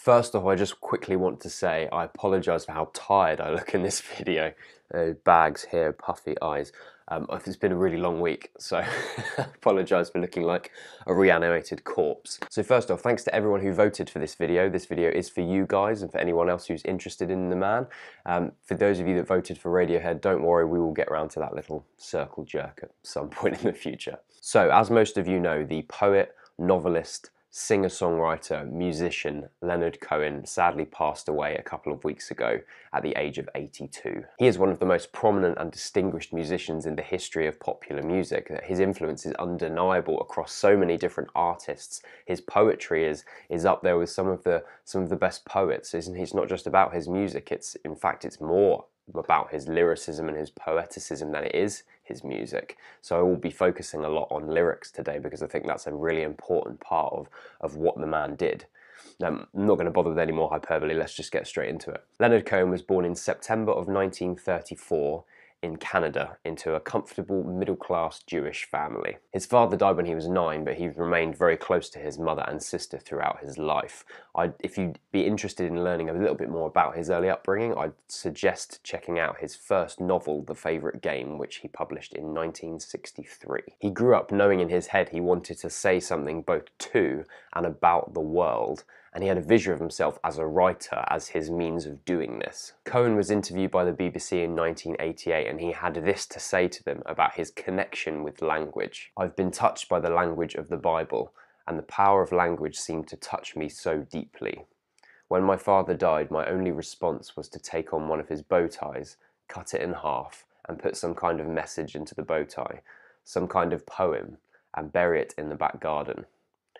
First off, I just quickly want to say I apologise for how tired I look in this video. Bags here, puffy eyes. It's been a really long week, so I apologise for looking like a reanimated corpse. So first off, thanks to everyone who voted for this video. This video is for you guys and for anyone else who's interested in the man. For those of you that voted for Radiohead, don't worry, we will get around to that little circle jerk at some point in the future. So, as most of you know, the poet, novelist, singer-songwriter, musician Leonard Cohen sadly passed away a couple of weeks ago at the age of 82. He is one of the most prominent and distinguished musicians in the history of popular music. His influence is undeniable across so many different artists. His poetry is up there with some of the best poets. It's not just about his music, in fact it's more about his lyricism and his poeticism than it is his music. So I will be focusing a lot on lyrics today because I think that's a really important part of what the man did. I'm not going to bother with any more hyperbole, let's just get straight into it. Leonard Cohen was born in September of 1934 in Canada into a comfortable middle-class Jewish family. His father died when he was 9, but he remained very close to his mother and sister throughout his life. If you'd be interested in learning a little bit more about his early upbringing, I'd suggest checking out his first novel, The Favourite Game, which he published in 1963. He grew up knowing in his head he wanted to say something both to and about the world, and he had a vision of himself as a writer as his means of doing this. Cohen was interviewed by the BBC in 1988 and he had this to say to them about his connection with language. "I've been touched by the language of the Bible, and the power of language seemed to touch me so deeply. When my father died, my only response was to take on one of his bow ties, cut it in half, and put some kind of message into the bow tie, some kind of poem, and bury it in the back garden.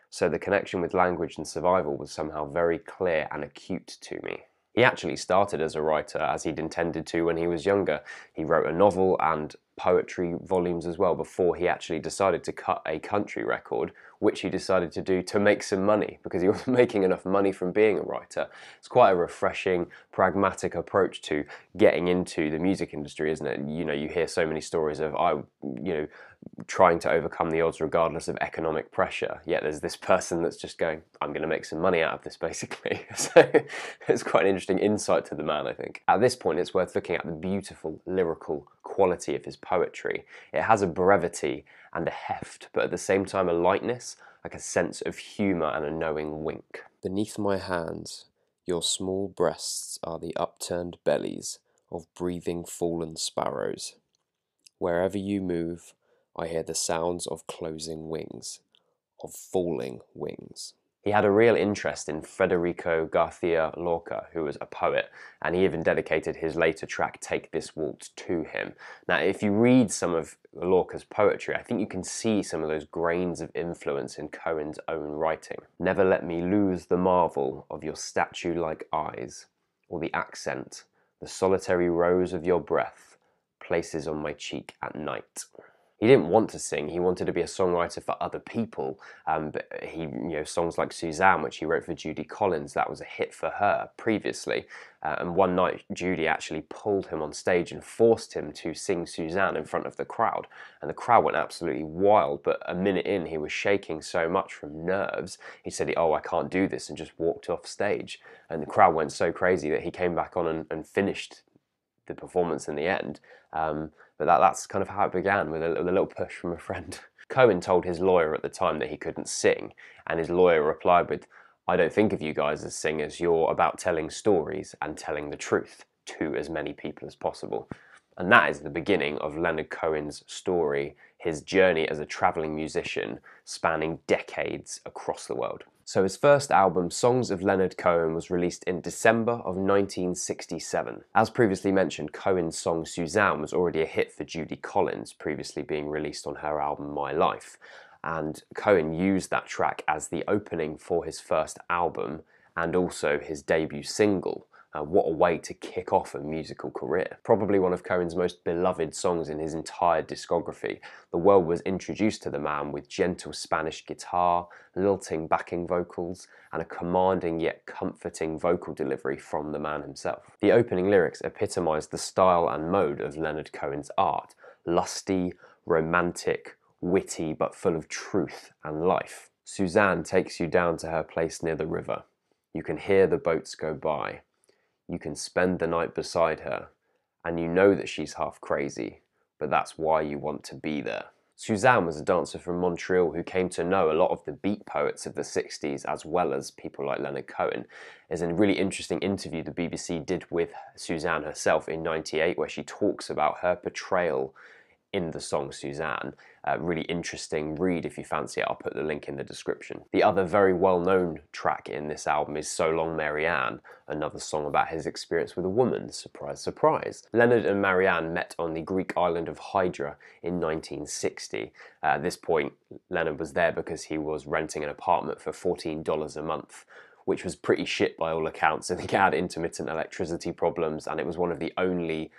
So the connection with language and survival was somehow very clear and acute to me." He actually started as a writer, as he'd intended to when he was younger. He wrote a novel and poetry volumes as well before he actually decided to cut a country record, which he decided to do to make some money because he wasn't making enough money from being a writer. It's quite a refreshing, pragmatic approach to getting into the music industry, isn't it? You know, you hear so many stories of, trying to overcome the odds regardless of economic pressure, yet there's this person that's just going, I'm going to make some money out of this, basically. So it's quite an interesting insight to the man, I think. At this point, it's worth looking at the beautiful lyrical quality of his poetry. It has a brevity and a heft, but at the same time a lightness, like a sense of humour and a knowing wink. "Beneath my hands, your small breasts are the upturned bellies of breathing fallen sparrows. Wherever you move, I hear the sounds of closing wings, of falling wings." He had a real interest in Federico Garcia Lorca, who was a poet, and he even dedicated his later track Take This Waltz to him. Now, if you read some of Lorca's poetry, I think you can see some of those grains of influence in Cohen's own writing. "Never let me lose the marvel of your statue-like eyes, or the accent, the solitary rose of your breath, places on my cheek at night." He didn't want to sing, he wanted to be a songwriter for other people, but songs like Suzanne, which he wrote for Judy Collins, that was a hit for her previously, and one night Judy actually pulled him on stage and forced him to sing Suzanne in front of the crowd, and the crowd went absolutely wild, but a minute in he was shaking so much from nerves, he said, "Oh, I can't do this," and just walked off stage, and the crowd went so crazy that he came back on and finished the performance in the end. But that's kind of how it began, with a little push from a friend. Cohen told his lawyer at the time that he couldn't sing, and his lawyer replied with, "I don't think of you guys as singers, you're about telling stories and telling the truth to as many people as possible." And that is the beginning of Leonard Cohen's story, his journey as a travelling musician spanning decades across the world. So his first album, Songs of Leonard Cohen, was released in December of 1967. As previously mentioned, Cohen's song Suzanne was already a hit for Judy Collins, previously being released on her album My Life. And Cohen used that track as the opening for his first album and also his debut single. What a way to kick off a musical career. Probably one of Cohen's most beloved songs in his entire discography. The world was introduced to the man with gentle Spanish guitar, lilting backing vocals, and a commanding yet comforting vocal delivery from the man himself. The opening lyrics epitomised the style and mode of Leonard Cohen's art. Lusty, romantic, witty, but full of truth and life. "Suzanne takes you down to her place near the river. You can hear the boats go by. You can spend the night beside her, and you know that she's half crazy, but that's why you want to be there. Suzanne was a dancer from Montreal who came to know a lot of the beat poets of the 60s as well as people like Leonard Cohen. There's a really interesting interview the BBC did with Suzanne herself in '98 where she talks about her portrayal in the song Suzanne. Really interesting read if you fancy it. I'll put the link in the description. The other very well-known track in this album is So Long Marianne, another song about his experience with a woman. Surprise, surprise. Leonard and Marianne met on the Greek island of Hydra in 1960. At this point, Leonard was there because he was renting an apartment for $14 a month, which was pretty shit by all accounts. I think it had intermittent electricity problems, and it was one of the only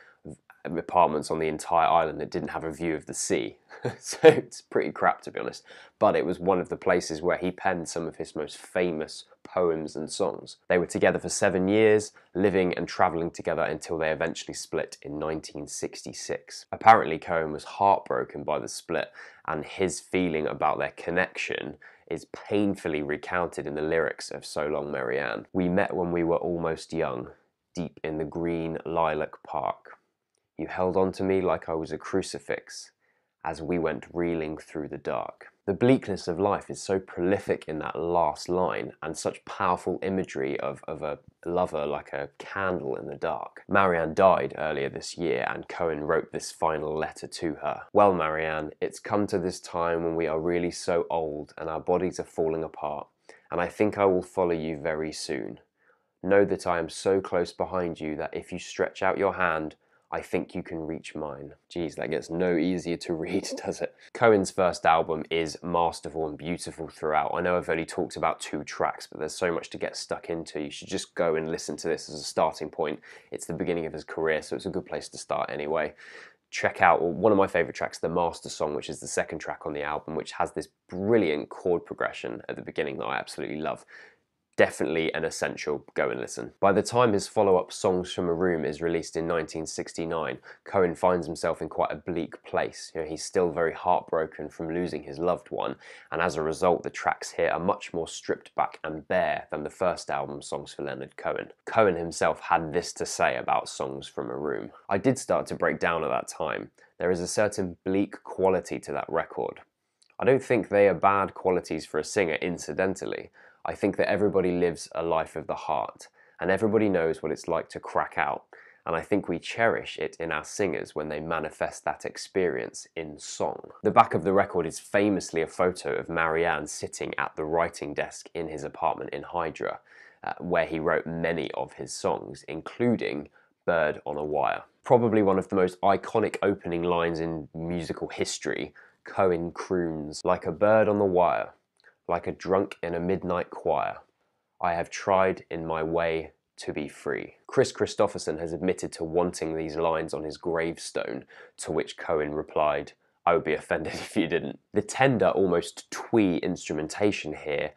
apartments on the entire island that didn't have a view of the sea. So it's pretty crap, to be honest. But it was one of the places where he penned some of his most famous poems and songs. They were together for 7 years, living and travelling together until they eventually split in 1966. Apparently Cohen was heartbroken by the split, and his feeling about their connection is painfully recounted in the lyrics of So Long Marianne. We met when we were almost young, deep in the green lilac park. You held on to me like I was a crucifix as we went reeling through the dark. The bleakness of life is so prolific in that last line, and such powerful imagery of a lover like a candle in the dark. Marianne died earlier this year, and Cohen wrote this final letter to her. Well, Marianne, it's come to this time when we are really so old and our bodies are falling apart, and I think I will follow you very soon. Know that I am so close behind you that if you stretch out your hand, I think you can reach mine. Geez, that gets no easier to read, does it? Cohen's first album is masterful and beautiful throughout. I know I've only talked about 2 tracks, but there's so much to get stuck into. You should just go and listen to this as a starting point. It's the beginning of his career, so it's a good place to start anyway. Check out one of my favourite tracks, the Master Song, which is the second track on the album, which has this brilliant chord progression at the beginning that I absolutely love. Definitely an essential, go and listen. By the time his follow-up Songs from a Room is released in 1969, Cohen finds himself in quite a bleak place. He's still very heartbroken from losing his loved one, and as a result the tracks here are much more stripped back and bare than the first album, Songs for Leonard Cohen. Cohen himself had this to say about Songs from a Room. I did start to break down at that time. There is a certain bleak quality to that record. I don't think they are bad qualities for a singer, incidentally. I think that everybody lives a life of the heart, and everybody knows what it's like to crack out, and I think we cherish it in our singers when they manifest that experience in song. The back of the record is famously a photo of Marianne sitting at the writing desk in his apartment in Hydra, where he wrote many of his songs, including Bird on a Wire. Probably one of the most iconic opening lines in musical history, Cohen croons, "Like a bird on the wire, like a drunk in a midnight choir, I have tried in my way to be free." Chris Christopherson has admitted to wanting these lines on his gravestone, to which Cohen replied, "I would be offended if you didn't." The tender, almost twee instrumentation here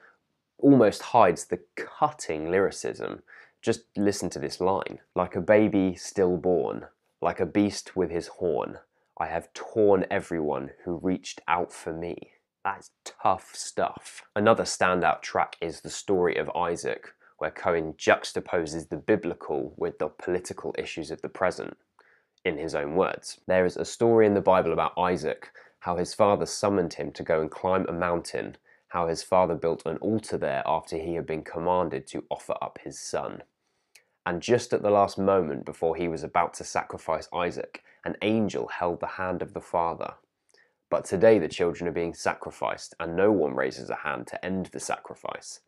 almost hides the cutting lyricism. Just listen to this line. "Like a baby stillborn, like a beast with his horn, I have torn everyone who reached out for me." That's tough stuff. Another standout track is The Story of Isaac, where Cohen juxtaposes the biblical with the political issues of the present, in his own words. There is a story in the Bible about Isaac, how his father summoned him to go and climb a mountain, how his father built an altar there after he had been commanded to offer up his son. And just at the last moment before he was about to sacrifice Isaac, an angel held the hand of the father. But today the children are being sacrificed, and no one raises a hand to end the sacrifice.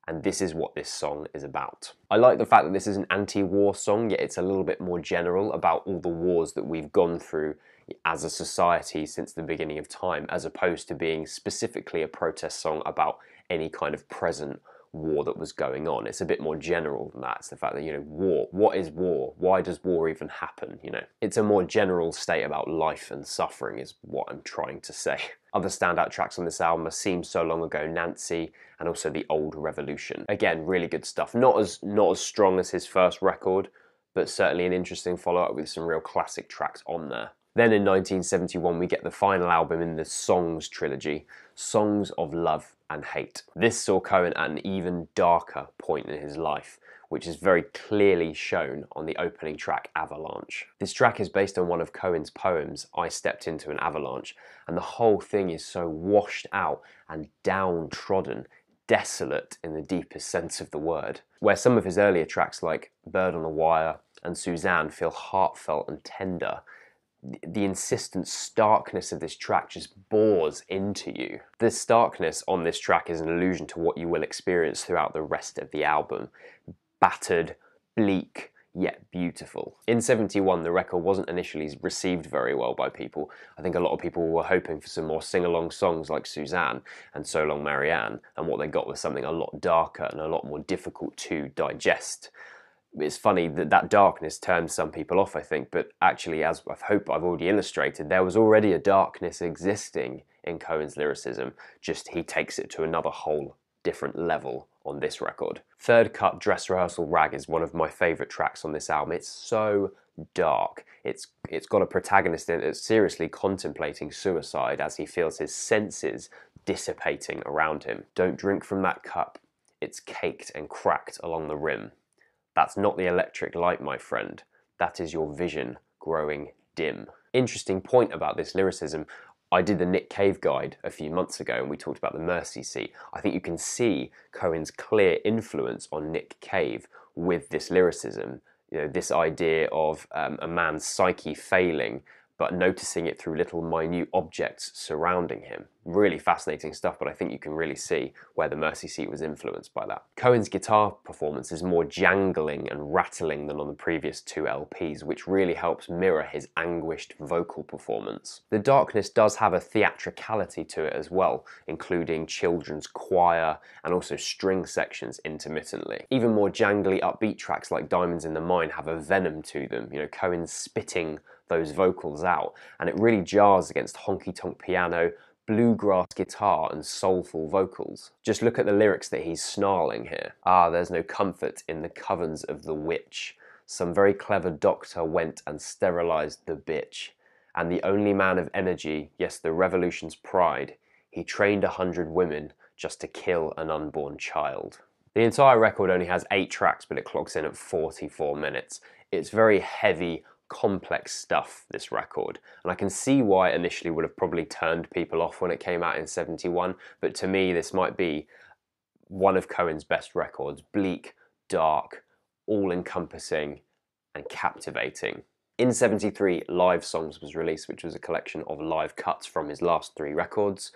And this is what this song is about. I like the fact that this is an anti-war song, yet it's a little bit more general about all the wars that we've gone through as a society since the beginning of time, as opposed to being specifically a protest song about any kind of present war that was going on. It's a bit more general than that. It's the fact that, war. What is war? Why does war even happen? It's a more general state about life and suffering is what I'm trying to say. Other standout tracks on this album are Seems So Long Ago, Nancy, and also The Old Revolution. Again, really good stuff. Not as strong as his first record, but certainly an interesting follow-up with some real classic tracks on there. Then in 1971 we get the final album in the Songs trilogy, Songs of Love and hate. This saw Cohen at an even darker point in his life, which is very clearly shown on the opening track, Avalanche. This track is based on one of Cohen's poems, I Stepped Into an Avalanche, and the whole thing is so washed out and downtrodden, desolate in the deepest sense of the word. Where some of his earlier tracks like Bird on a Wire and Suzanne feel heartfelt and tender, the insistent starkness of this track just bores into you. The starkness on this track is an allusion to what you will experience throughout the rest of the album. Battered, bleak, yet beautiful. In '71, the record wasn't initially received very well by people. I think a lot of people were hoping for some more sing-along songs like Suzanne and So Long Marianne, and what they got was something a lot darker and a lot more difficult to digest. It's funny that that darkness turned some people off, I think, but actually, as I hope I've already illustrated, there was already a darkness existing in Cohen's lyricism, just he takes it to another whole different level on this record. Third cut, Dress Rehearsal Rag, is one of my favourite tracks on this album. It's so dark. It's got a protagonist in it that's seriously contemplating suicide as he feels his senses dissipating around him. Don't drink from that cup. It's caked and cracked along the rim. That's not the electric light, my friend. That is your vision growing dim. Interesting point about this lyricism. I did the Nick Cave guide a few months ago and we talked about the Mercy Seat. I think you can see Cohen's clear influence on Nick Cave with this lyricism. You know, this idea of a man's psyche failing, but noticing it through little minute objects surrounding him. Really fascinating stuff, but I think you can really see where the Mercy Seat was influenced by that. Cohen's guitar performance is more jangling and rattling than on the previous two LPs, which really helps mirror his anguished vocal performance. The darkness does have a theatricality to it as well, including children's choir and also string sections intermittently. Even more jangly upbeat tracks like Diamonds in the Mine have a venom to them, you know, Cohen spitting those vocals out, and it really jars against honky-tonk piano, bluegrass guitar and soulful vocals. Just look at the lyrics that he's snarling here. Ah, there's no comfort in the covens of the witch. Some very clever doctor went and sterilized the bitch. And the only man of energy, yes, the revolution's pride, he trained 100 women just to kill an unborn child. The entire record only has 8 tracks, but it clocks in at 44 minutes. It's very heavy, complex stuff, this record, and I can see why it initially would have probably turned people off when it came out in '71, but to me this might be one of Cohen's best records. Bleak, dark, all-encompassing and captivating. In '73, Live Songs was released, which was a collection of live cuts from his last 3 records,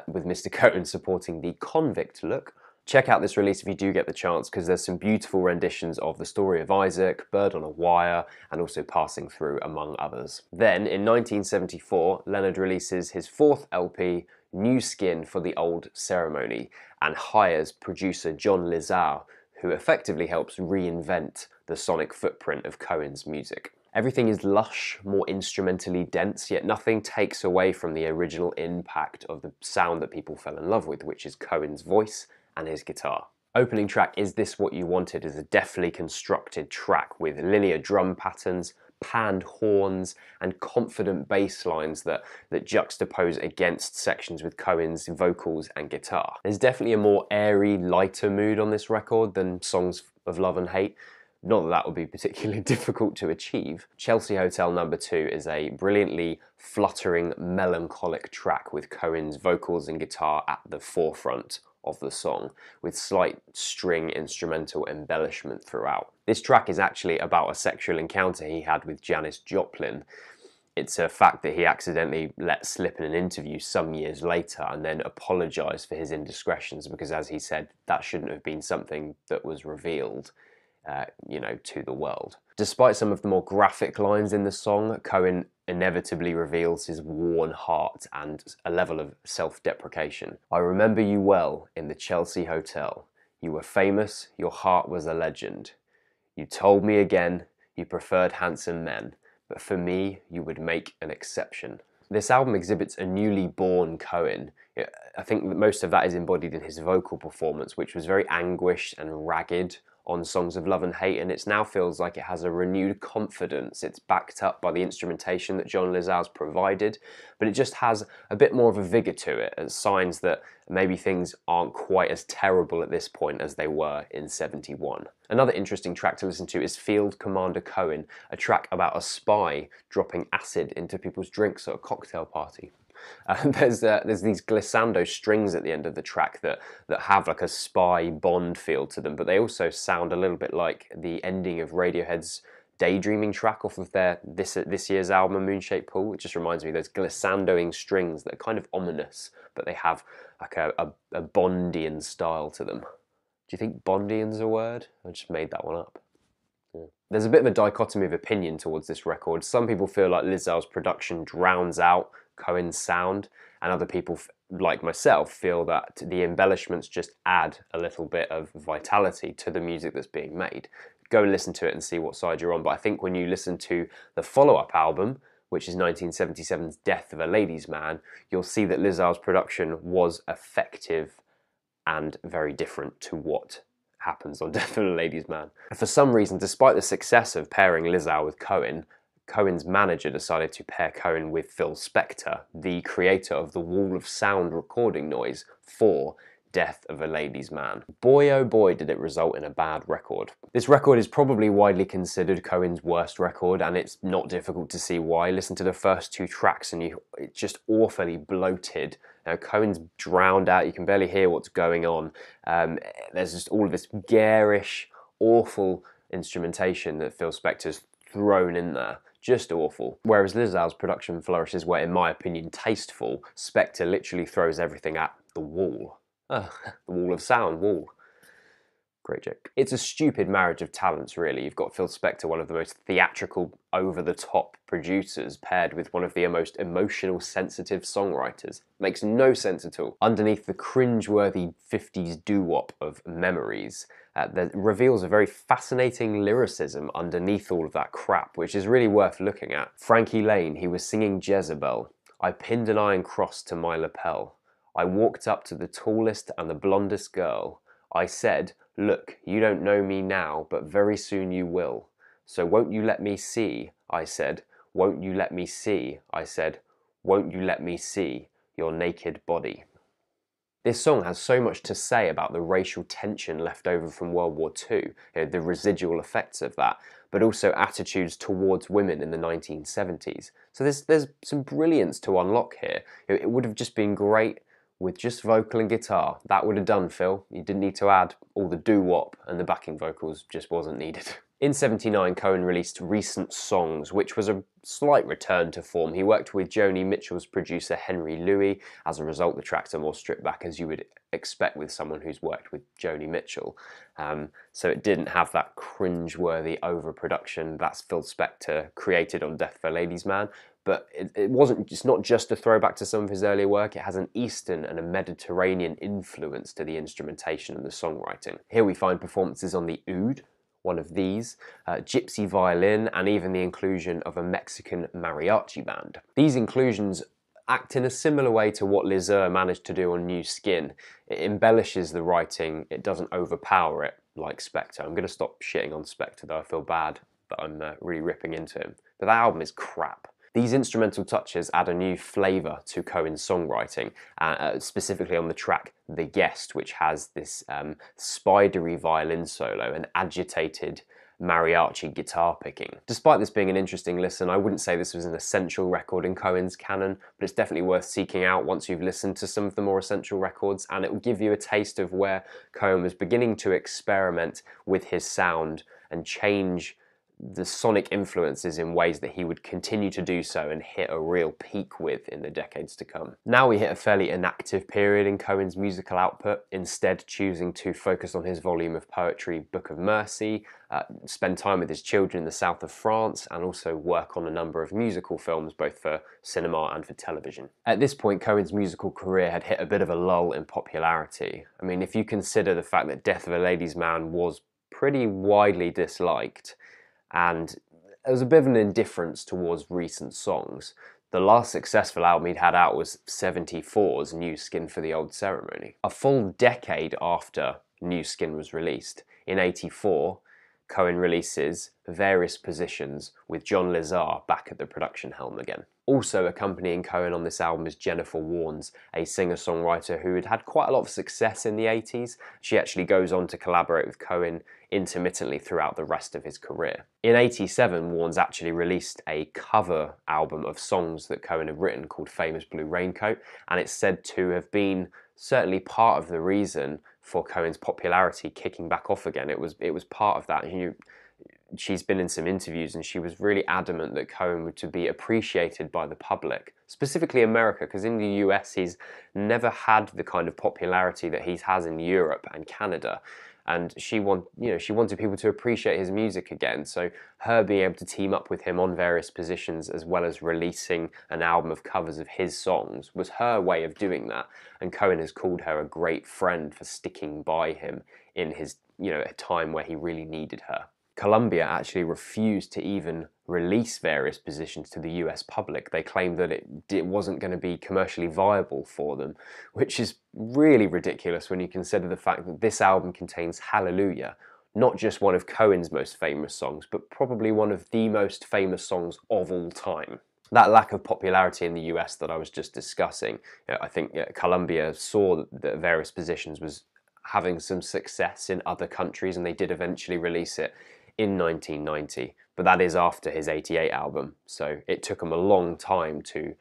with Mr. Cohen supporting the convict look. Check out this release if you do get the chance, because there's some beautiful renditions of The Story of Isaac, Bird on a Wire, and also Passing Through, among others. Then, in 1974, Leonard releases his 4th LP, New Skin for the Old Ceremony, and hires producer John Lizar, who effectively helps reinvent the sonic footprint of Cohen's music. Everything is lush, more instrumentally dense, yet nothing takes away from the original impact of the sound that people fell in love with, which is Cohen's voice and his guitar. Opening track Is This What You Wanted is a deftly constructed track with linear drum patterns, panned horns, and confident bass lines that juxtapose against sections with Cohen's vocals and guitar. There's definitely a more airy, lighter mood on this record than Songs of Love and Hate. Not that that would be particularly difficult to achieve. Chelsea Hotel No. 2 is a brilliantly fluttering, melancholic track with Cohen's vocals and guitar at the forefront of the song, with slight string instrumental embellishment throughout. This track is actually about a sexual encounter he had with Janis Joplin. It's a fact that he accidentally let slip in an interview some years later and then apologised for his indiscretions, because, as he said, that shouldn't have been something that was revealed to the world. Despite some of the more graphic lines in the song, Cohen inevitably reveals his worn heart and a level of self-deprecation. I remember you well in the Chelsea Hotel. You were famous, your heart was a legend. You told me again you preferred handsome men, but for me, you would make an exception. This album exhibits a newly born Cohen. I think that most of that is embodied in his vocal performance, which was very anguished and ragged on Songs of Love and Hate, and it now feels like it has a renewed confidence. It's backed up by the instrumentation that John Lizau's provided, but it just has a bit more of a vigour to it, as signs that maybe things aren't quite as terrible at this point as they were in '71. Another interesting track to listen to is Field Commander Cohen, a track about a spy dropping acid into people's drinks at a cocktail party. There's these glissando strings at the end of the track that have like a spy Bond feel to them, but they also sound a little bit like the ending of Radiohead's Daydreaming track off of their this year's album Moonshaped Pool. It just reminds me of those glissandoing strings that are kind of ominous, but they have like a Bondian style to them. Do you think Bondian's a word? I just made that one up. Yeah. There's a bit of a dichotomy of opinion towards this record. Some people feel like Lizau's production drowns out Cohen's sound, and other people, like myself, feel that the embellishments just add a little bit of vitality to the music that's being made. Go and listen to it and see what side you're on, but I think when you listen to the follow-up album, which is 1977's Death of a Ladies' Man, you'll see that Lizau's production was effective and very different to what happens on Death of a Ladies' Man. For some reason, despite the success of pairing Lizau with Cohen, Cohen's manager decided to pair Cohen with Phil Spector, the creator of the Wall of Sound recording noise for Death of a Ladies' Man. Boy oh boy did it result in a bad record. This record is probably widely considered Cohen's worst record, and it's not difficult to see why. Listen to the first two tracks and it's just awfully bloated. Cohen's drowned out, you can barely hear what's going on. There's just all of this garish, awful instrumentation that Phil Spector's thrown in there. Just awful. Whereas Lizau's production flourishes where, in my opinion, tasteful, Spector literally throws everything at the wall. The wall of sound, wall. Great joke. It's a stupid marriage of talents, really. You've got Phil Spector, one of the most theatrical, over-the-top producers, paired with one of the most emotional, sensitive songwriters. Makes no sense at all. Underneath the cringe-worthy 50s doo-wop of Memories, that reveals a very fascinating lyricism underneath all of that crap, which is really worth looking at. Frankie Lane, he was singing Jezebel. I pinned an iron cross to my lapel. I walked up to the tallest and the blondest girl. I said, look, you don't know me now, but very soon you will. So won't you let me see, I said. Won't you let me see, I said. Won't you let me see your naked body? This song has so much to say about the racial tension left over from World War II, the residual effects of that, but also attitudes towards women in the 1970s. So there's some brilliance to unlock here. It would have just been great with just vocal and guitar. That would have done, Phil. You didn't need to add all the doo-wop, and the backing vocals just wasn't needed. In '79, Cohen released Recent Songs, which was a slight return to form. He worked with Joni Mitchell's producer Henry Louis. As a result, the tracks are more stripped back, as you would expect with someone who's worked with Joni Mitchell. So it didn't have that cringe-worthy overproduction that's Phil Spector created on Death of a Ladies' Man. But it's not just a throwback to some of his earlier work, it has an Eastern and a Mediterranean influence to the instrumentation and the songwriting. Here we find performances on the oud, one of these, gypsy violin, and even the inclusion of a Mexican mariachi band. These inclusions act in a similar way to what Lizau managed to do on New Skin. It embellishes the writing, it doesn't overpower it like Spector. I'm going to stop shitting on Spector though, I feel bad that I'm really ripping into him. But that album is crap. These instrumental touches add a new flavour to Cohen's songwriting, specifically on the track The Guest, which has this spidery violin solo and agitated mariachi guitar picking. Despite this being an interesting listen, I wouldn't say this was an essential record in Cohen's canon, but it's definitely worth seeking out once you've listened to some of the more essential records, and it will give you a taste of where Cohen was beginning to experiment with his sound and change the sonic influences in ways that he would continue to do so and hit a real peak with in the decades to come. Now we hit a fairly inactive period in Cohen's musical output, instead choosing to focus on his volume of poetry, Book of Mercy, spend time with his children in the south of France, and also work on a number of musical films, both for cinema and for television. At this point, Cohen's musical career had hit a bit of a lull in popularity. I mean, if you consider the fact that Death of a Ladies' Man was pretty widely disliked, and there was a bit of an indifference towards recent songs. The last successful album he'd had out was '74's New Skin for the Old Ceremony. A full decade after New Skin was released, in '84, Cohen releases Various Positions with John Lazar back at the production helm again. Also accompanying Cohen on this album is Jennifer Warnes, a singer-songwriter who had had quite a lot of success in the 80s. She actually goes on to collaborate with Cohen intermittently throughout the rest of his career. In '87, Warnes actually released a cover album of songs that Cohen had written called Famous Blue Raincoat, and it's said to have been certainly part of the reason for Cohen's popularity kicking back off again. It was part of that. She's been in some interviews and she was really adamant that Cohen was to be appreciated by the public, specifically America, because in the US he's never had the kind of popularity that he has in Europe and Canada. And she wanted people to appreciate his music again. So her being able to team up with him on Various Positions, as well as releasing an album of covers of his songs, was her way of doing that. And Cohen has called her a great friend for sticking by him in his, a time where he really needed her. Columbia actually refused to even release Various Positions to the US public. They claimed that it wasn't going to be commercially viable for them, which is really ridiculous when you consider the fact that this album contains Hallelujah, not just one of Cohen's most famous songs, but probably one of the most famous songs of all time. That lack of popularity in the US that I was just discussing, I think Columbia saw that Various Positions was having some success in other countries, and they did eventually release it in 1990, but that is after his '88 album, so it took him a long time to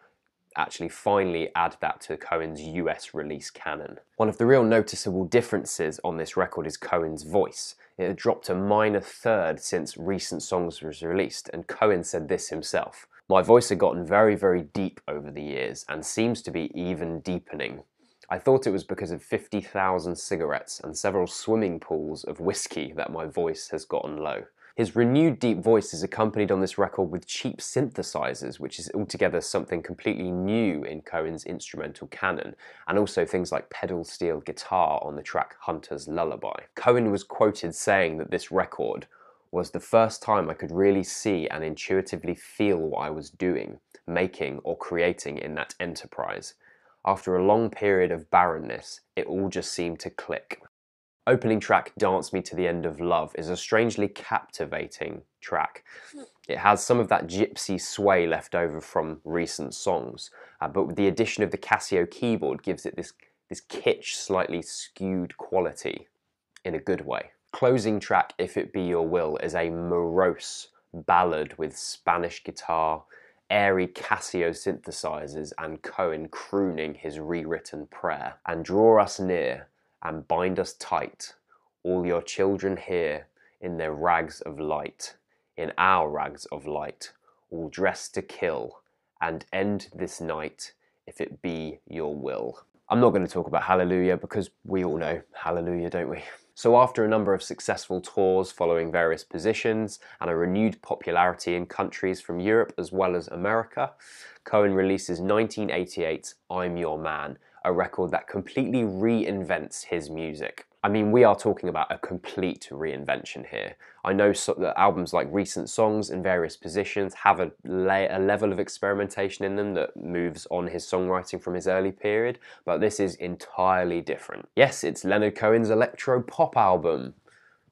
actually finally add that to Cohen's US release canon. One of the real noticeable differences on this record is Cohen's voice. It had dropped a minor third since Recent Songs was released, and Cohen said this himself: "My voice had gotten very, very deep over the years and seems to be even deepening. I thought it was because of 50,000 cigarettes and several swimming pools of whiskey that my voice has gotten low." His renewed deep voice is accompanied on this record with cheap synthesizers, which is altogether something completely new in Cohen's instrumental canon, and also things like pedal steel guitar on the track Hunter's Lullaby. Cohen was quoted saying that this record was the first time I could really see and intuitively feel what I was doing, making, or creating in that enterprise. After a long period of barrenness, it all just seemed to click. Opening track Dance Me to the End of Love is a strangely captivating track. It has some of that gypsy sway left over from Recent Songs, but with the addition of the Casio keyboard gives it this kitsch, slightly skewed quality in a good way. Closing track If It Be Your Will is a morose ballad with Spanish guitar, airy Casio synthesizers, and Cohen crooning his rewritten prayer. "And draw us near and bind us tight, all your children here in their rags of light, in our rags of light, all dressed to kill, and end this night if it be your will." I'm not going to talk about Hallelujah because we all know Hallelujah, don't we? So after a number of successful tours following Various Positions and a renewed popularity in countries from Europe as well as America, Cohen releases 1988's I'm Your Man, a record that completely reinvents his music. I mean, we are talking about a complete reinvention here. I know that albums like Recent Songs and Various Positions have a level of experimentation in them that moves on his songwriting from his early period, but this is entirely different. Yes, it's Leonard Cohen's electro-pop album.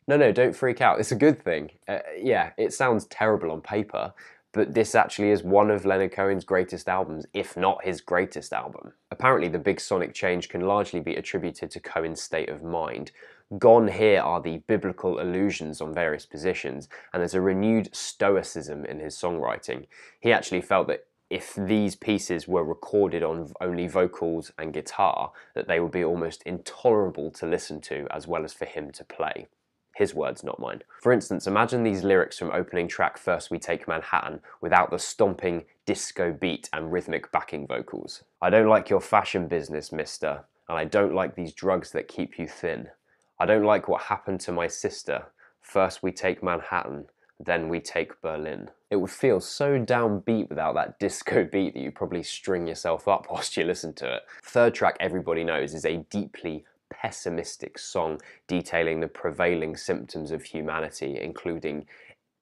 No, don't freak out. It's a good thing. Yeah, it sounds terrible on paper, but this actually is one of Leonard Cohen's greatest albums, if not his greatest album. Apparently the big sonic change can largely be attributed to Cohen's state of mind. Gone here are the biblical allusions on Various Positions, and there's a renewed stoicism in his songwriting. He actually felt that if these pieces were recorded on only vocals and guitar, that they would be almost intolerable to listen to as well as for him to play. His words, not mine. For instance, imagine these lyrics from opening track First We Take Manhattan without the stomping disco beat and rhythmic backing vocals. "I don't like your fashion business, mister, and I don't like these drugs that keep you thin. I don't like what happened to my sister. First we take Manhattan, then we take Berlin." It would feel so downbeat without that disco beat that you probably string yourself up whilst you listen to it. Third track Everybody Knows is a deeply pessimistic song detailing the prevailing symptoms of humanity, including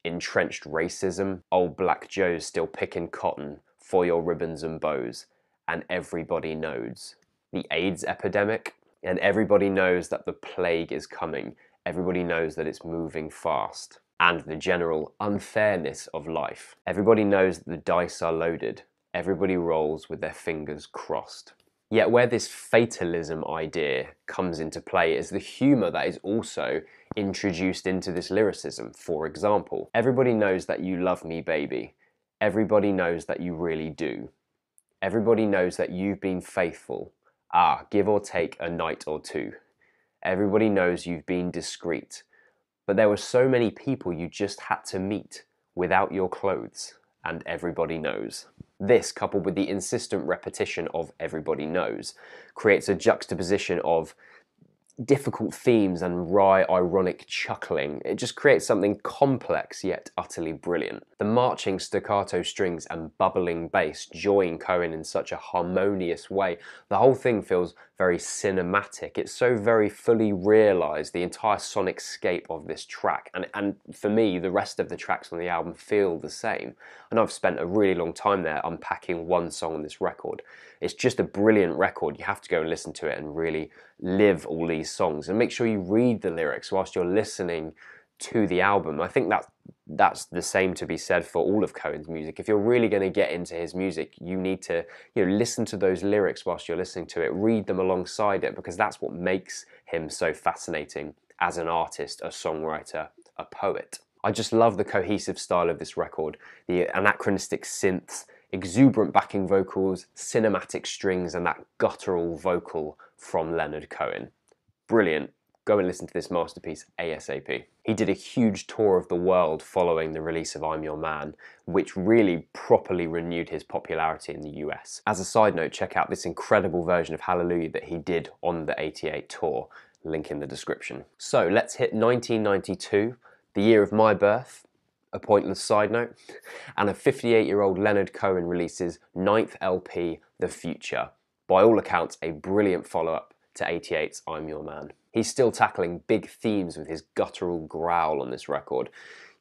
entrenched racism, old black Joe's still picking cotton for your ribbons and bows, and everybody knows. The AIDS epidemic, and everybody knows that the plague is coming. Everybody knows that it's moving fast. And the general unfairness of life. Everybody knows that the dice are loaded. Everybody rolls with their fingers crossed. Yet where this fatalism idea comes into play is the humour that is also introduced into this lyricism. For example, everybody knows that you love me, baby. Everybody knows that you really do. Everybody knows that you've been faithful. Give or take a night or two. Everybody knows you've been discreet. But there were so many people you just had to meet without your clothes, and everybody knows. This, coupled with the insistent repetition of everybody knows, creates a juxtaposition of difficult themes and wry, ironic chuckling. It just creates something complex yet utterly brilliant. The marching staccato strings and bubbling bass join Cohen in such a harmonious way. The whole thing feels very cinematic. It's so very fully realised, the entire sonic scape of this track. And for me, the rest of the tracks on the album feel the same. And I've spent a really long time there unpacking one song on this record. It's just a brilliant record. You have to go and listen to it and really live all these songs, and make sure you read the lyrics whilst you're listening to the album. I think that's the same to be said for all of Cohen's music. If you're really going to get into his music, you need to listen to those lyrics whilst you're listening to it, read them alongside it, because that's what makes him so fascinating as an artist, a songwriter, a poet. I just love the cohesive style of this record, the anachronistic synths, exuberant backing vocals, cinematic strings, and that guttural vocal from Leonard Cohen. Brilliant. Go and listen to this masterpiece ASAP. He did a huge tour of the world following the release of I'm Your Man, which really properly renewed his popularity in the US. As a side note, check out this incredible version of Hallelujah that he did on the '88 tour, link in the description. So let's hit 1992, the year of my birth, a pointless side note, and a 58-year-old Leonard Cohen releases 9th LP, The Future. By all accounts, a brilliant follow-up to 88's I'm Your Man. He's still tackling big themes with his guttural growl on this record,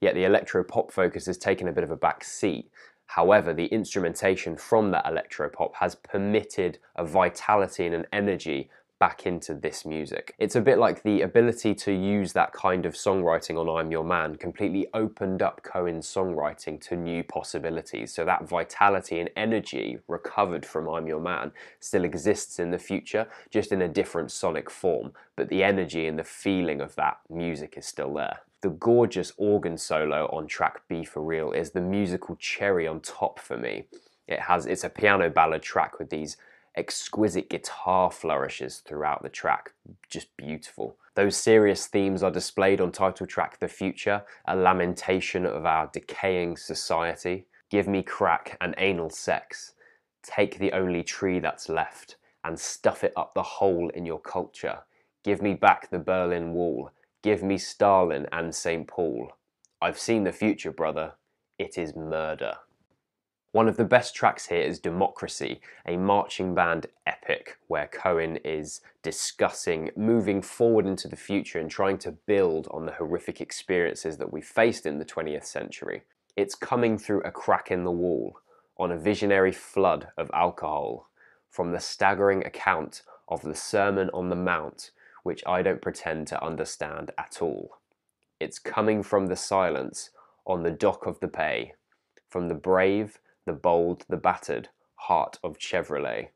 yet the electro-pop focus has taken a bit of a back seat. However, the instrumentation from that electro-pop has permitted a vitality and an energy back into this music. It's a bit like the ability to use that kind of songwriting on I'm Your Man completely opened up Cohen's songwriting to new possibilities. So that vitality and energy recovered from I'm Your Man still exists in the future, just in a different sonic form, but the energy and the feeling of that music is still there. The gorgeous organ solo on track Be For Real is the musical cherry on top for me. It's a piano ballad track with these exquisite guitar flourishes throughout the track, just beautiful. Those serious themes are displayed on title track The Future, a lamentation of our decaying society. Give me crack and anal sex, take the only tree that's left and stuff it up the hole in your culture. Give me back the Berlin Wall, give me Stalin and St. Paul. I've seen the future, brother, it is murder. One of the best tracks here is Democracy, a marching band epic where Cohen is discussing moving forward into the future and trying to build on the horrific experiences that we faced in the 20th century. It's coming through a crack in the wall, on a visionary flood of alcohol, from the staggering account of the Sermon on the Mount, which I don't pretend to understand at all. It's coming from the silence on the dock of the bay, from the brave, the bold, the battered heart of Chevrolet.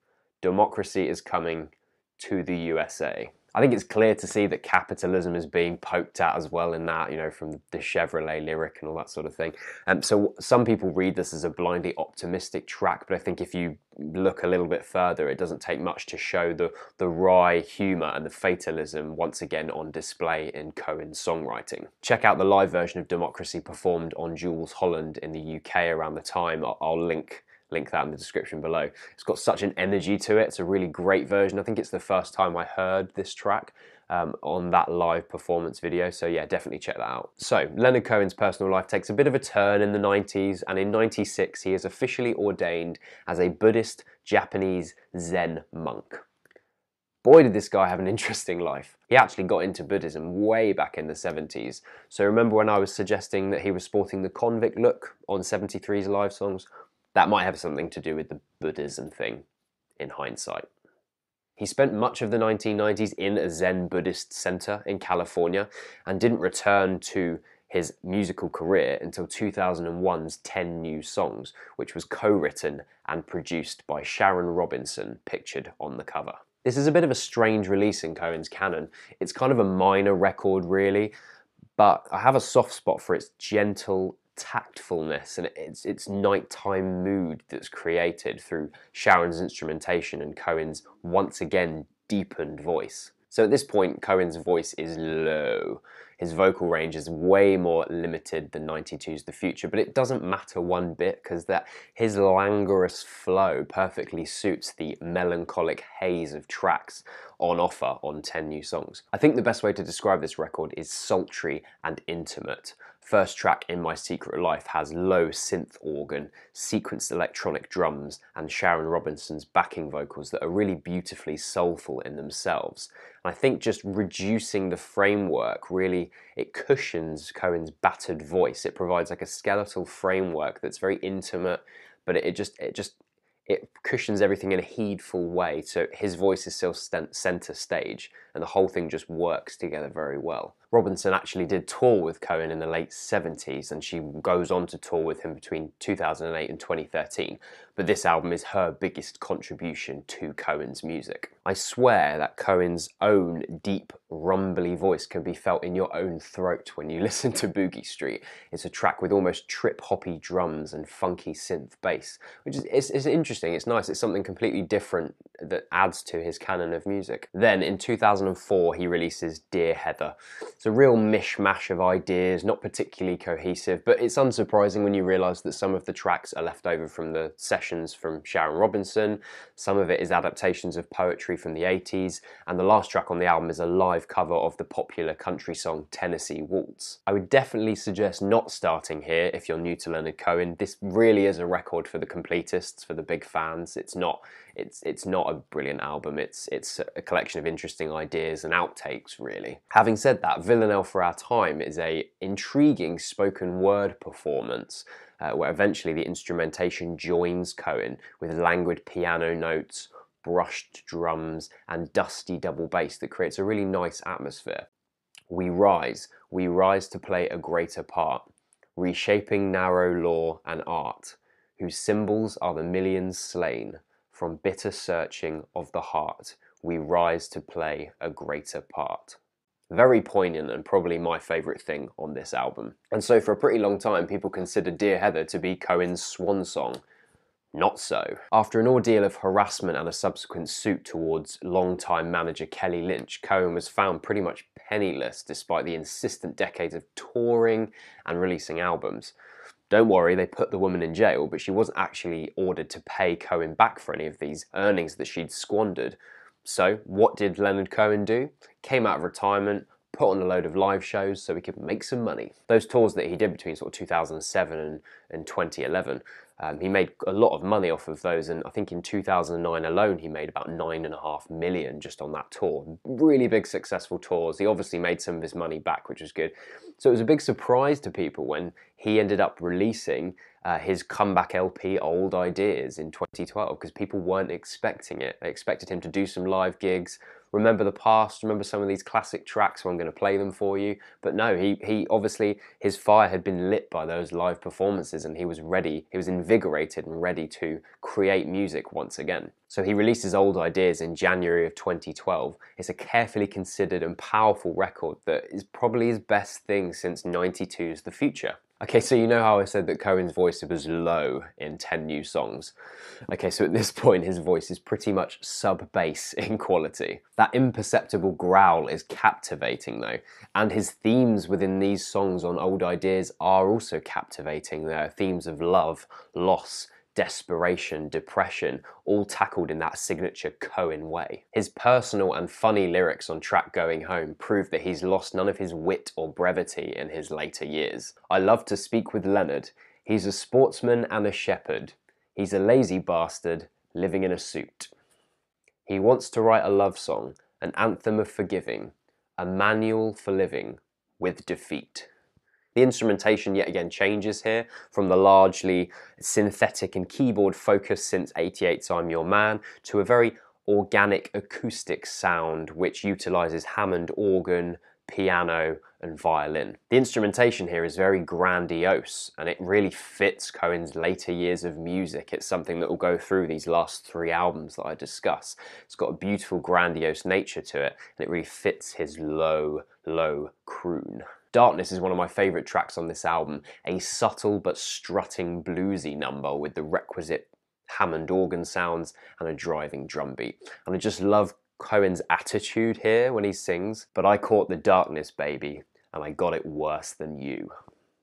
Democracy is coming to the USA. I think it's clear to see that capitalism is being poked at as well in that, from the Chevrolet lyric and all that sort of thing. So some people read this as a blindly optimistic track, but I think if you look a little bit further, it doesn't take much to show the wry humour and the fatalism once again on display in Cohen's songwriting. Check out the live version of Democracy performed on Jules Holland in the UK around the time. I'll link that in the description below. It's got such an energy to it. It's a really great version. I think it's the first time I heard this track on that live performance video. So yeah, definitely check that out. So Leonard Cohen's personal life takes a bit of a turn in the 90s, and in 96 he is officially ordained as a Buddhist Japanese Zen monk. Boy, did this guy have an interesting life. He actually got into Buddhism way back in the 70s. So remember when I was suggesting that he was sporting the convict look on 73's live songs? That might have something to do with the Buddhism thing, in hindsight. He spent much of the 1990s in a Zen Buddhist center in California and didn't return to his musical career until 2001's 10 New Songs, which was co-written and produced by Sharon Robinson, pictured on the cover. This is a bit of a strange release in Cohen's canon. It's kind of a minor record, really, but I have a soft spot for its gentle tactfulness and its nighttime mood that's created through Sharon's instrumentation and Cohen's once again deepened voice. So at this point, Cohen's voice is low. His vocal range is way more limited than 92's The Future, but it doesn't matter one bit because his languorous flow perfectly suits the melancholic haze of tracks on offer on 10 New Songs. I think the best way to describe this record is sultry and intimate. First track, In My Secret Life, has low synth organ, sequenced electronic drums, and Sharon Robinson's backing vocals that are really beautifully soulful in themselves. And I think just reducing the framework really, it cushions Cohen's battered voice. It provides like a skeletal framework that's very intimate, but it cushions everything in a heedful way, so his voice is still center stage, and the whole thing just works together very well. Robinson actually did tour with Cohen in the late 70s, and she goes on to tour with him between 2008 and 2013, but this album is her biggest contribution to Cohen's music. I swear that Cohen's own deep, rumbly voice can be felt in your own throat when you listen to Boogie Street. It's a track with almost trip-hoppy drums and funky synth bass, which is it's interesting, it's nice, it's something completely different that adds to his canon of music. Then in 2004 he releases Dear Heather. It's a real mishmash of ideas, not particularly cohesive, but it's unsurprising when you realise that some of the tracks are left over from the sessions from Sharon Robinson, some of it is adaptations of poetry from the 80s, and the last track on the album is a live cover of the popular country song Tennessee Waltz. I would definitely suggest not starting here if you're new to Leonard Cohen. This really is a record for the completists, for the big fans. It's not a brilliant album, it's a collection of interesting ideas and outtakes, really. Having said that, Villanelle for Our Time is a intriguing spoken word performance where eventually the instrumentation joins Cohen with languid piano notes, brushed drums, and dusty double bass that creates a really nice atmosphere. We rise to play a greater part, reshaping narrow law and art, whose symbols are the millions slain. From bitter searching of the heart, we rise to play a greater part. Very poignant and probably my favourite thing on this album. And so for a pretty long time, people considered Dear Heather to be Cohen's swan song. Not so. After an ordeal of harassment and a subsequent suit towards longtime manager Kelly Lynch, Cohen was found pretty much penniless despite the insistent decades of touring and releasing albums. Don't worry, they put the woman in jail, but she wasn't actually ordered to pay Cohen back for any of these earnings that she'd squandered. So what did Leonard Cohen do? Came out of retirement, put on a load of live shows so he could make some money. Those tours that he did between sort of 2007 and 2011, he made a lot of money off of those, and I think in 2009 alone he made about $9.5 million just on that tour. Really big successful tours. He obviously made some of his money back, which was good. So it was a big surprise to people when he ended up releasing his comeback LP Old Ideas in 2012, because people weren't expecting it. They expected him to do some live gigs, remember the past, remember some of these classic tracks, so I'm going to play them for you. But no, he obviously, his fire had been lit by those live performances and he was ready, he was invigorated and ready to create music once again. So he released his Old Ideas in January of 2012. It's a carefully considered and powerful record that is probably his best thing since 92's The Future. Okay, so you know how I said that Cohen's voice was low in 10 New Songs? Okay, so at this point his voice is pretty much sub-bass in quality. That imperceptible growl is captivating though, and his themes within these songs on Old Ideas are also captivating. They're themes of love, loss, desperation, depression, all tackled in that signature Cohen way. His personal and funny lyrics on track Going Home prove that he's lost none of his wit or brevity in his later years. I love to speak with Leonard. He's a sportsman and a shepherd. He's a lazy bastard living in a suit. He wants to write a love song, an anthem of forgiving, a manual for living with defeat. The instrumentation yet again changes here from the largely synthetic and keyboard focused since 88's I'm Your Man to a very organic acoustic sound which utilizes Hammond organ, piano and violin. The instrumentation here is very grandiose and it really fits Cohen's later years of music. It's something that will go through these last 3 albums that I discuss. It's got a beautiful grandiose nature to it and it really fits his low croon. Darkness is one of my favourite tracks on this album, a subtle but strutting bluesy number with the requisite Hammond organ sounds and a driving drum beat. And I just love Cohen's attitude here when he sings, but I caught the darkness, baby, and I got it worse than you.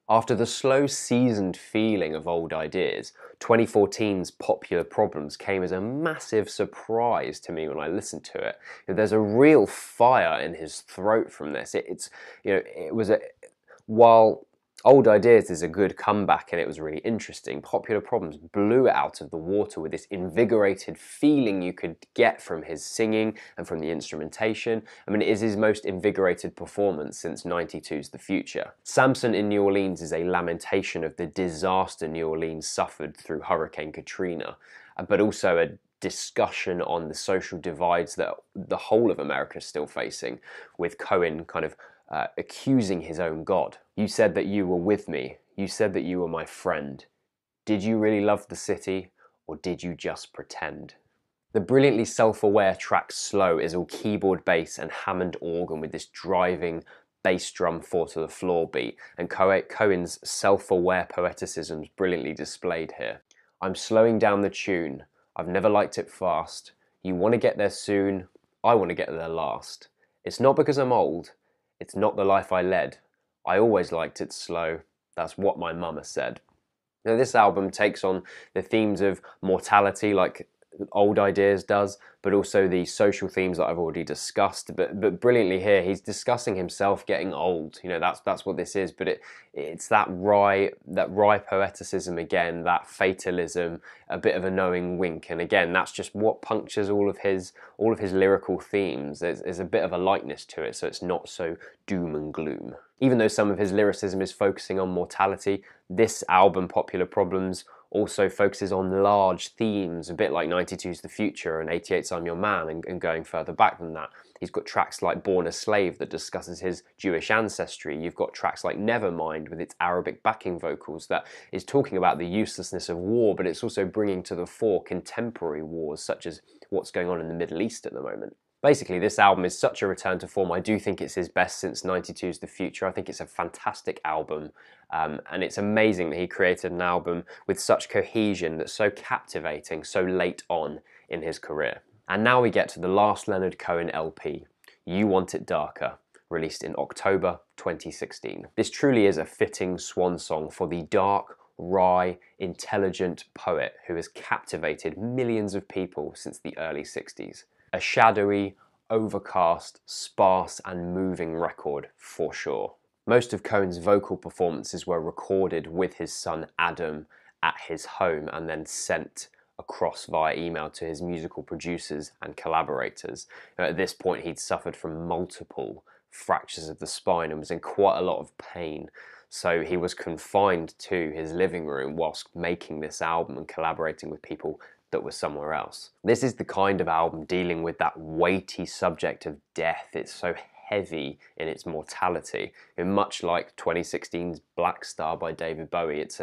After the slow, seasoned feeling of Old Ideas, 2014's Popular Problems came as a massive surprise to me when I listened to it. There's a real fire in his throat from this. While Old Ideas is a good comeback and it was really interesting, Popular Problems blew it out of the water with this invigorated feeling you could get from his singing and from the instrumentation. I mean, it is his most invigorated performance since 92's The Future. Samson in New Orleans is a lamentation of the disaster New Orleans suffered through Hurricane Katrina, but also a discussion on the social divides that the whole of America is still facing, with Cohen kind of accusing his own God. You said that you were with me. You said that you were my friend. Did you really love the city, or did you just pretend? The brilliantly self-aware track Slow is all keyboard bass and Hammond organ with this driving bass drum 4-to-the-floor beat, and Cohen's self-aware poeticism is brilliantly displayed here. I'm slowing down the tune. I've never liked it fast. You want to get there soon. I want to get there last. It's not because I'm old. It's not the life I led. I always liked it slow. That's what my mama said. Now this album takes on the themes of mortality like Old Ideas does, but also the social themes that I've already discussed. But brilliantly here, he's discussing himself getting old. You know, that's what this is. But it's that wry poeticism again, that fatalism, a bit of a knowing wink, and again, that's just what punctures all of his lyrical themes. There's a bit of a lightness to it, so it's not so doom and gloom. Even though some of his lyricism is focusing on mortality, this album, Popular Problems, also focuses on large themes, a bit like 92's The Future and 88's I'm Your Man, and going further back than that. He's got tracks like Born a Slave that discusses his Jewish ancestry. You've got tracks like Nevermind with its Arabic backing vocals that is talking about the uselessness of war, but it's also bringing to the fore contemporary wars such as what's going on in the Middle East at the moment. Basically, this album is such a return to form. I do think it's his best since 92's The Future. I think it's a fantastic album, and it's amazing that he created an album with such cohesion that's so captivating so late on in his career. And now we get to the last Leonard Cohen LP, You Want It Darker, released in October 2016. This truly is a fitting swan song for the dark, wry, intelligent poet who has captivated millions of people since the early 60s. A shadowy, overcast, sparse and moving record for sure. Most of Cohen's vocal performances were recorded with his son Adam at his home and then sent across via email to his musical producers and collaborators. At this point he'd suffered from multiple fractures of the spine and was in quite a lot of pain. So he was confined to his living room whilst making this album and collaborating with people that were somewhere else. This is the kind of album dealing with that weighty subject of death. It's so heavy in its mortality. And much like 2016's Black Star by David Bowie, it's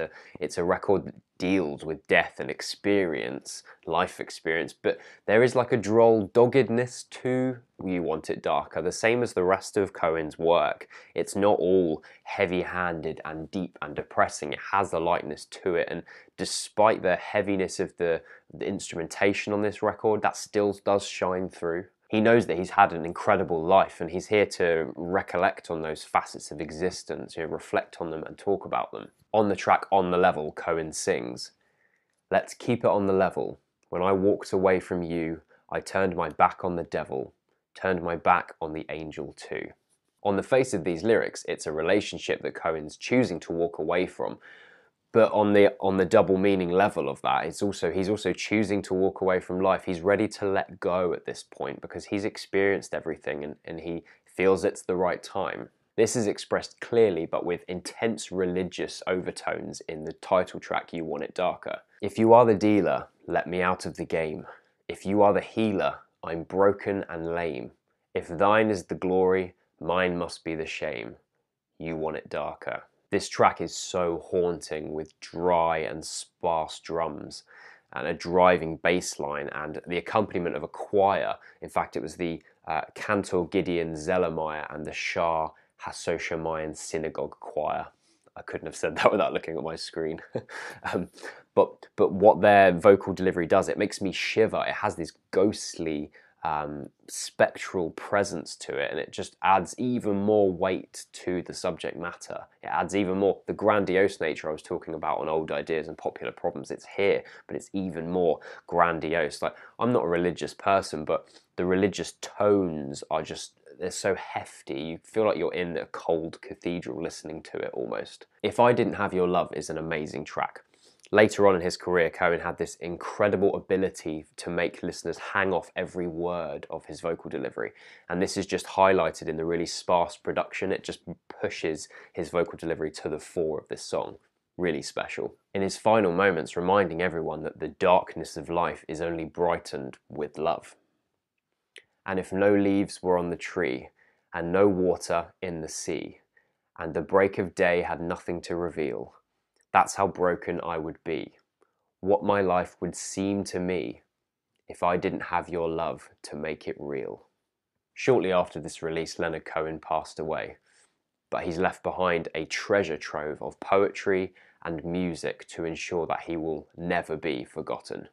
a record that deals with death and experience, life experience, but there is like a droll doggedness to You Want It Darker, the same as the rest of Cohen's work. It's not all heavy-handed and deep and depressing. It has a lightness to it, and despite the heaviness of the instrumentation on this record, that still does shine through. He knows that he's had an incredible life and he's here to recollect on those facets of existence, reflect on them and talk about them. On the track On the Level, Cohen sings, "Let's keep it on the level. When I walked away from you, I turned my back on the devil, turned my back on the angel too." On the face of these lyrics, it's a relationship that Cohen's choosing to walk away from. But on the double meaning level of that, he's also choosing to walk away from life. He's ready to let go at this point because he's experienced everything and he feels it's the right time. This is expressed clearly but with intense religious overtones in the title track You Want It Darker. If you are the dealer, let me out of the game. If you are the healer, I'm broken and lame. If thine is the glory, mine must be the shame. You want it darker. This track is so haunting with dry and sparse drums and a driving bass line and the accompaniment of a choir. In fact, it was the Cantor Gideon Zellermeyer and the Shah Hasoshamayim Synagogue Choir. I couldn't have said that without looking at my screen. But what their vocal delivery does, it makes me shiver. It has this ghostly, spectral presence to it, and it just adds even more weight to the subject matter. It adds even more, the grandiose nature I was talking about on Old Ideas and Popular Problems, it's here, but it's even more grandiose. Like, I'm not a religious person, but the religious tones are just, they're so hefty, you feel like you're in a cold cathedral listening to it almost. If I Didn't Have Your Love is an amazing track. Later on in his career, Cohen had this incredible ability to make listeners hang off every word of his vocal delivery. And this is just highlighted in the really sparse production. It just pushes his vocal delivery to the fore of this song. Really special. In his final moments, reminding everyone that the darkness of life is only brightened with love. And if no leaves were on the tree, and no water in the sea, and the break of day had nothing to reveal, that's how broken I would be, what my life would seem to me if I didn't have your love to make it real. Shortly after this release, Leonard Cohen passed away, but he's left behind a treasure trove of poetry and music to ensure that he will never be forgotten.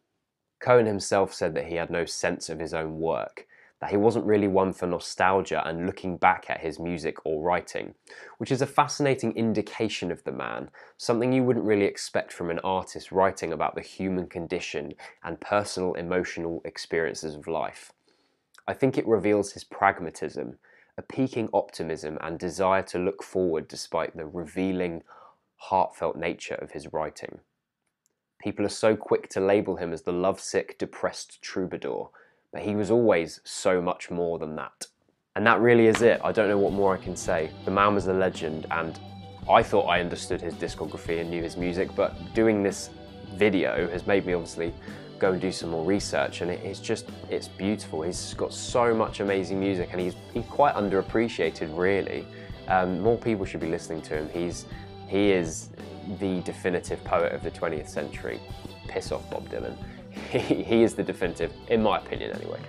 Cohen himself said that he had no sense of his own work, that he wasn't really one for nostalgia and looking back at his music or writing, which is a fascinating indication of the man, something you wouldn't really expect from an artist writing about the human condition and personal emotional experiences of life. I think it reveals his pragmatism, a peaking optimism and desire to look forward despite the revealing, heartfelt nature of his writing. People are so quick to label him as the lovesick, depressed troubadour, but he was always so much more than that. And that really is it. I don't know what more I can say. The man was a legend, and I thought I understood his discography and knew his music, but doing this video has made me obviously go and do some more research, and it's beautiful. He's got so much amazing music, and he's quite underappreciated, really. More people should be listening to him. He is the definitive poet of the 20th century. Piss off, Bob Dylan. He is the definitive, in my opinion anyway.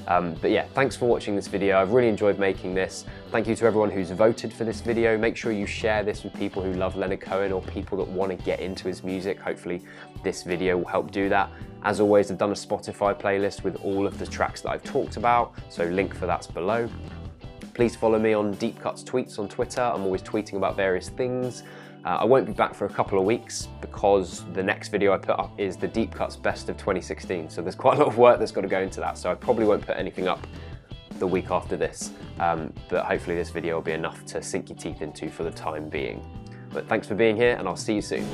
But yeah, thanks for watching this video. I've really enjoyed making this. Thank you to everyone who's voted for this video. Make sure you share this with people who love Leonard Cohen or people that want to get into his music. Hopefully this video will help do that. As always, I've done a Spotify playlist with all of the tracks that I've talked about, so link for that's below. Please follow me on Deep Cuts Tweets on Twitter. I'm always tweeting about various things. I won't be back for a couple of weeks because the next video I put up is the Deep Cuts Best of 2016. So there's quite a lot of work that's got to go into that. So I probably won't put anything up the week after this. But hopefully this video will be enough to sink your teeth into for the time being. But thanks for being here, and I'll see you soon.